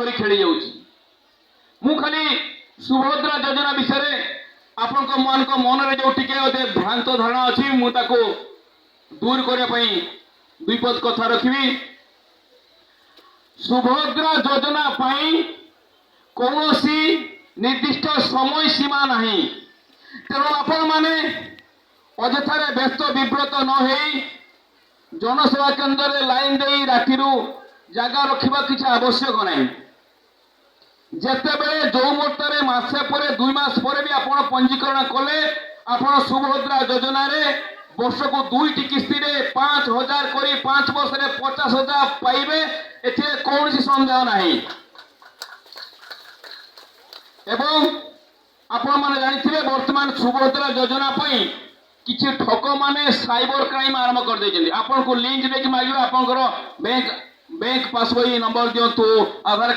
खेली जाऊँगी मु खाली सुभद्रा योजना विषय आपण मन में जो टे भ्रांत धारणा अच्छी मुझे दूर करने दुई पद कथा रखी। सुभद्रा योजना कौन सी निर्दिष्ट समय सीमा नहीं तेणु आपण मैंने अजथार व्यस्त विव्रत न हो जनसेवा केन्द्र में लाइन दे राति जगह रखा किसी आवश्यक नहीं जितेबले जो मुहूर्त मसे पर 2 मास पर भी आप पंजीकरण कले आप सुभद्रा योजना वर्ष को 2टी किस्ती 5,000 कर 5 वर्ष 50,000 पाइबे एथे कौन सी सन्देह नहीं। एवं आपण मैंने जानी वर्तमान सुभद्रा योजना किसी ठक माने साइबर क्राइम आरंभ कर देते आपन को लिंक देके मांगे आपंकर बैंक पासबुक नंबर दिंतु आधार